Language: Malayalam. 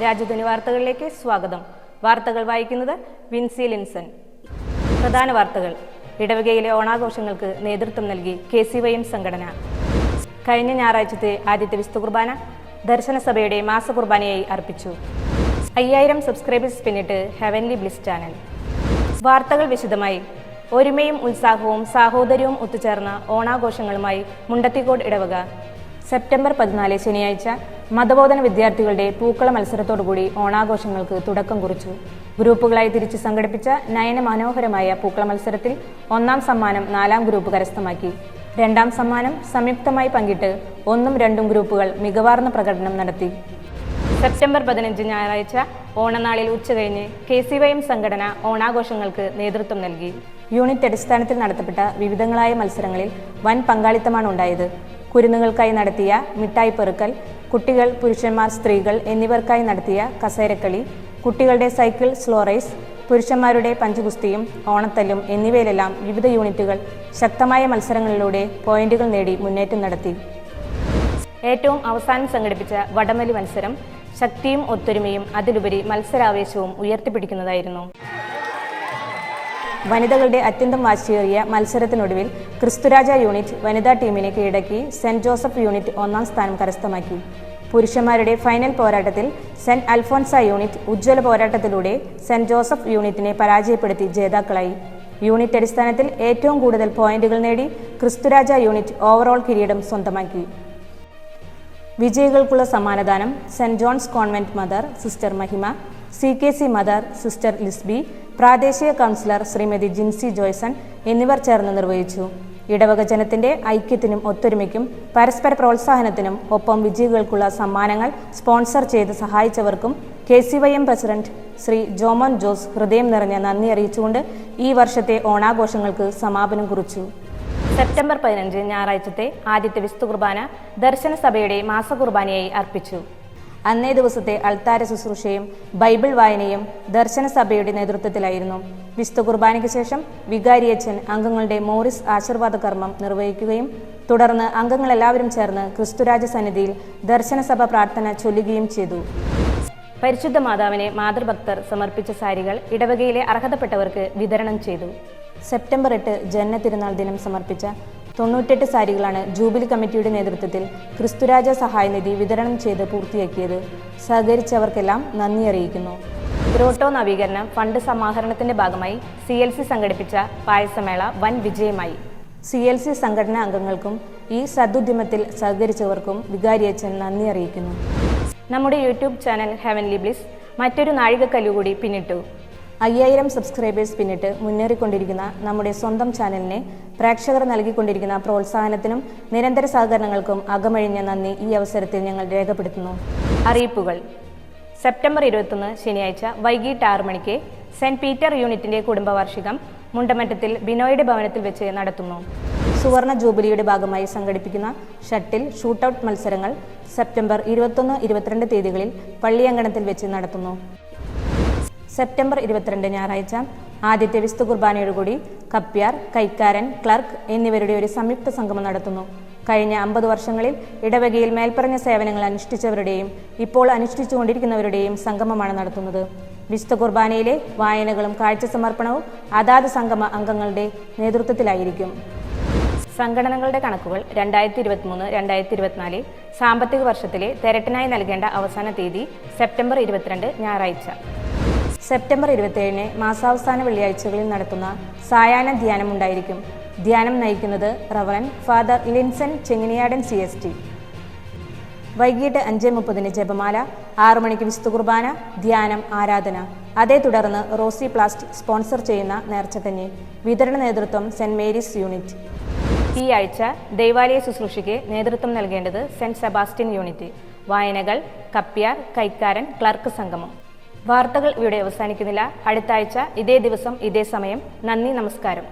രാജ്യധ്വനി വാർത്തകളിലേക്ക് സ്വാഗതം. വാർത്തകൾ വായിക്കുന്നത് വിൻസി ലിൻസൺ. പ്രധാന വാർത്തകൾ. ഇടവകയിലെ ഓണാഘോഷങ്ങൾക്ക് നേതൃത്വം നൽകി KCYM സംഘടന. കഴിഞ്ഞ ഞായറാഴ്ചത്തെ ആദ്യത്തെ വിശുദ്ധ കുർബാന ദർശന സഭയുടെ മാസകുർബാനയായി അർപ്പിച്ചു. 5000 സബ്സ്ക്രൈബേഴ്സ് പിന്നിട്ട് ഹെവൻലി ബ്ലിസ് ചാനൽ. വാർത്തകൾ വിശദമായി. ഒരുമയും ഉത്സാഹവും സാഹോദര്യവും ഒത്തുചേർന്ന ഓണാഘോഷങ്ങളുമായി മുണ്ടത്തിക്കോട് ഇടവക സെപ്റ്റംബർ 14 ശനിയാഴ്ച മതബോധന വിദ്യാർത്ഥികളുടെ പൂക്കള മത്സരത്തോടുകൂടി ഓണാഘോഷങ്ങൾക്ക് തുടക്കം കുറിച്ചു. ഗ്രൂപ്പുകളായി തിരിച്ച് സംഘടിപ്പിച്ച നയന മനോഹരമായ പൂക്കള മത്സരത്തിൽ 1ാം സമ്മാനം 4ാം ഗ്രൂപ്പ് കരസ്ഥമാക്കി. 2ാം സമ്മാനം സംയുക്തമായി പങ്കിട്ട് 1ഉം 2ഉം ഗ്രൂപ്പുകൾ മികവാർന്ന പ്രകടനം നടത്തി. സെപ്റ്റംബർ 15 ഞായറാഴ്ച ഓണനാളിൽ ഉച്ചകഴിഞ്ഞ് KCYM സംഘടന ഓണാഘോഷങ്ങൾക്ക് നേതൃത്വം നൽകി. യൂണിറ്റ് അടിസ്ഥാനത്തിൽ നടത്തപ്പെട്ട വിവിധങ്ങളായ മത്സരങ്ങളിൽ വൻ പങ്കാളിത്തമാണ് ഉണ്ടായത്. കുരുന്നുകൾക്കായി നടത്തിയ മിഠായി പെറുക്കൽ, കുട്ടികൾ, പുരുഷന്മാർ, സ്ത്രീകൾ എന്നിവർക്കായി നടത്തിയ കസേരക്കളി, കുട്ടികളുടെ സൈക്കിൾ സ്ലോ റേസ്, പുരുഷന്മാരുടെ പഞ്ചഗുസ്തിയും ഓണത്തല്ലും എന്നിവയിലെല്ലാം വിവിധ യൂണിറ്റുകൾ ശക്തമായ മത്സരങ്ങളിലൂടെ പോയിന്റുകൾ നേടി മുന്നേറ്റം നടത്തി. ഏറ്റവും അവസാനം സംഘടിപ്പിച്ച വടംവലി മത്സരം ശക്തിയും ഒത്തൊരുമയും അതിലുപരി മത്സരാവേശവും ഉയർത്തിപ്പിടിക്കുന്നതായിരുന്നു. വനിതകളുടെ അത്യന്തം വാശിയേറിയ മത്സരത്തിനൊടുവിൽ ക്രിസ്തുരാജ യൂണിറ്റ് വനിതാ ടീമിനെ കീഴടക്കി സെന്റ് ജോസഫ് യൂണിറ്റ് 1ാം സ്ഥാനം കരസ്ഥമാക്കി. പുരുഷന്മാരുടെ ഫൈനൽ പോരാട്ടത്തിൽ സെന്റ് അൽഫോൻസ യൂണിറ്റ് ഉജ്ജ്വല പോരാട്ടത്തിലൂടെ സെന്റ് ജോസഫ് യൂണിറ്റിനെ പരാജയപ്പെടുത്തി ജേതാക്കളായി. യൂണിറ്റ് അടിസ്ഥാനത്തിൽ ഏറ്റവും കൂടുതൽ പോയിന്റുകൾ നേടി ക്രിസ്തുരാജ യൂണിറ്റ് ഓവറോൾ കിരീടം സ്വന്തമാക്കി. വിജയികൾക്കുള്ള സമ്മാനദാനം saint John's convent mother sister Mahima, CKC mother sister Lisby, പ്രാദേശിക കൗൺസിലർ ശ്രീമതി ജിൻസി ജോയ്സൺ എന്നിവർ ചേർന്ന് നിർവഹിച്ചു. ഇടവക ജനത്തിന്റെ ഐക്യത്തിനും ഒത്തൊരുമയ്ക്കും പരസ്പര പ്രോത്സാഹനത്തിനും ഒപ്പം വിജയികൾക്കുള്ള സമ്മാനങ്ങൾ സ്പോൺസർ ചെയ്ത് സഹായിച്ചവർക്കും KCYM പ്രസിഡന്റ് ശ്രീ ജോമോൻ ജോസ് ഹൃദയം നിറഞ്ഞ നന്ദി അറിയിച്ചുകൊണ്ട് ഈ വർഷത്തെ ഓണാഘോഷങ്ങൾക്ക് സമാപനം കുറിച്ചു. സെപ്റ്റംബർ 15 ഞായറാഴ്ചത്തെ ആദ്യത്തെ വിശുദ്ധ കുർബാന ദർശന സഭയുടെ മാസകുർബാനയായി അർപ്പിച്ചു. അന്നേ ദിവസത്തെ അൾത്താര ശുശ്രൂഷയും ബൈബിൾ വായനയും ദർശന സഭയുടെ നേതൃത്വത്തിലായിരുന്നു. വിശുദ്ധ കുർബാനയ്ക്ക് ശേഷം വികാരിയച്ഛൻ അംഗങ്ങളുടെ മോറിസ് ആശീർവാദ കർമ്മം നിർവഹിക്കുകയും തുടർന്ന് അംഗങ്ങളെല്ലാവരും ചേർന്ന് ക്രിസ്തുരാജ സന്നിധിയിൽ ദർശന സഭ പ്രാർത്ഥന ചൊല്ലുകയും ചെയ്തു. പരിശുദ്ധ മാതാവിനെ മാതൃഭക്തർ സമർപ്പിച്ച സാരികൾ ഇടവകയിലെ അർഹതപ്പെട്ടവർക്ക് വിതരണം ചെയ്തു. സെപ്റ്റംബർ 8 ജന്മ തിരുനാൾ ദിനം സമർപ്പിച്ച 98 സാരികളാണ് ജൂബിലി കമ്മിറ്റിയുടെ നേതൃത്വത്തിൽ ക്രിസ്തുരാജ സഹായനിധി വിതരണം ചെയ്ത് പൂർത്തിയാക്കിയത്. സഹകരിച്ചവർക്കെല്ലാം നന്ദി അറിയിക്കുന്നു. ഗ്രോട്ടോ നവീകരണം ഫണ്ട് സമാഹരണത്തിന്റെ ഭാഗമായി CLC സംഘടിപ്പിച്ച പായസമേള വൻ വിജയമായി. CLC സംഘടനാ അംഗങ്ങൾക്കും ഈ സദുദ്യമത്തിൽ സഹകരിച്ചവർക്കും വികാരിയച്ഛൻ നന്ദി അറിയിക്കുന്നു. നമ്മുടെ YouTube ചാനൽ ഹെവൻലി ബ്ലിസ് മറ്റൊരു നാഴികക്കല്ലുകൂടി പിന്നിട്ടു. 5000 സബ്സ്ക്രൈബേഴ്സ് പിന്നിട്ട് മുന്നേറിക്കൊണ്ടിരിക്കുന്ന നമ്മുടെ സ്വന്തം ചാനലിനെ പ്രേക്ഷകർ നൽകിക്കൊണ്ടിരിക്കുന്ന പ്രോത്സാഹനത്തിനും നിരന്തര സഹകരണങ്ങൾക്കും അകമഴിഞ്ഞ നന്ദി ഈ അവസരത്തിൽ ഞങ്ങൾ രേഖപ്പെടുത്തുന്നു. അറിയിപ്പുകൾ. സെപ്റ്റംബർ 21 ശനിയാഴ്ച വൈകിട്ട് 6 മണിക്ക് സെന്റ് പീറ്റർ യൂണിറ്റിന്റെ കുടുംബവാർഷികം മുണ്ടമറ്റത്തിൽ ബിനോയുടെ ഭവനത്തിൽ വെച്ച് നടത്തുന്നു. സുവർണ ജൂബിലിയുടെ ഭാഗമായി സംഘടിപ്പിക്കുന്ന ഷട്ടിൽ ഷൂട്ടൌട്ട് മത്സരങ്ങൾ സെപ്റ്റംബർ 21, 22 തീയതികളിൽ പള്ളിയങ്കണത്തിൽ വെച്ച് നടത്തുന്നു. സെപ്റ്റംബർ 22 ഞായറാഴ്ച ആദ്യത്തെ വിശുദ്ധ കുർബാനയോടുകൂടി കപ്പ്യാർ, കൈക്കാരൻ, ക്ലർക്ക് എന്നിവരുടെ ഒരു സംയുക്ത സംഗമം നടത്തുന്നു. കഴിഞ്ഞ 50 വർഷങ്ങളിൽ ഇടവകയിൽ മേൽപ്പറഞ്ഞ സേവനങ്ങൾ അനുഷ്ഠിച്ചവരുടെയും ഇപ്പോൾ അനുഷ്ഠിച്ചുകൊണ്ടിരിക്കുന്നവരുടെയും സംഗമമാണ് നടത്തുന്നത്. വിശുദ്ധ കുർബാനയിലെ വായനകളും കാഴ്ച സമർപ്പണവും അതാത് സംഗമ അംഗങ്ങളുടെ നേതൃത്വത്തിലായിരിക്കും. സംഘടനകളുടെ കണക്കുകൾ 2023-2024 സാമ്പത്തിക വർഷത്തിലെ തെരട്ടിനായി നൽകേണ്ട അവസാന തീയതി സെപ്റ്റംബർ 22 ഞായറാഴ്ച. സെപ്റ്റംബർ 27 മാസാവസാന വെള്ളിയാഴ്ചകളിൽ നടത്തുന്ന സായാഹ്ന ധ്യാനം ഉണ്ടായിരിക്കും. ധ്യാനം നയിക്കുന്നത് reverend father Linson Chenginiyadan CST. വൈകിട്ട് 5:30 ജപമാല, 6 മണിക്ക് വിശുദ്ധ കുർബാന, ധ്യാനം, ആരാധന. അതേ തുടർന്ന് റോസി പ്ലാസ്റ്റ് സ്പോൺസർ ചെയ്യുന്ന നേർച്ചക്കഞ്ഞി. വിതരണ നേതൃത്വം സെന്റ് മേരീസ് യൂണിറ്റ്. ഈ ആഴ്ച ദൈവാലയ ശുശ്രൂഷയ്ക്ക് നേതൃത്വം നൽകേണ്ടത് സെന്റ് സെബാസ്റ്റ്യൻ യൂണിറ്റ്. വായനകൾ കപ്പ്യാർ, കൈക്കാരൻ, ക്ലർക്ക് സംഗമം. വാർത്തകൾ ഇവിടെ അവസാനിക്കുന്നില്ല. അടുത്ത ആഴ്ച ഇതേ ദിവസം ഇതേ സമയം. നന്ദി, നമസ്കാരം.